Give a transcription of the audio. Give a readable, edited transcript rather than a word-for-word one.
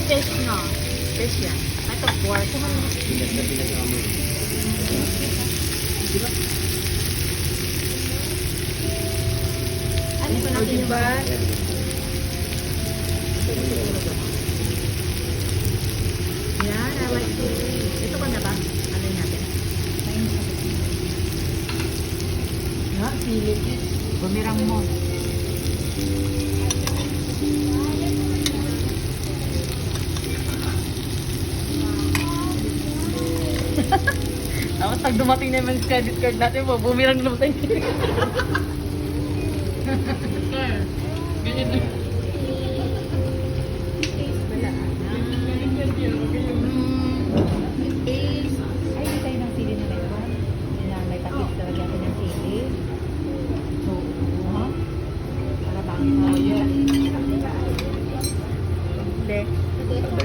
fish, no? Fish yan. Ito, pork. Bilat na bilat na mo. Diba? Ano ba natin yung ba? Yan, I like to. Ito ba na ba? Ano natin? Ha? Pilit eh. Bumirang mo. Tapos pag dumating na yung credit card natin, bumirang naman tayo. Ganyan na. Wala. Taste. Ay, hindi tayo ng sili na meron. Na may takip talaga ako ng sili. So, ha? Para bang Oh, yeah. Hindi.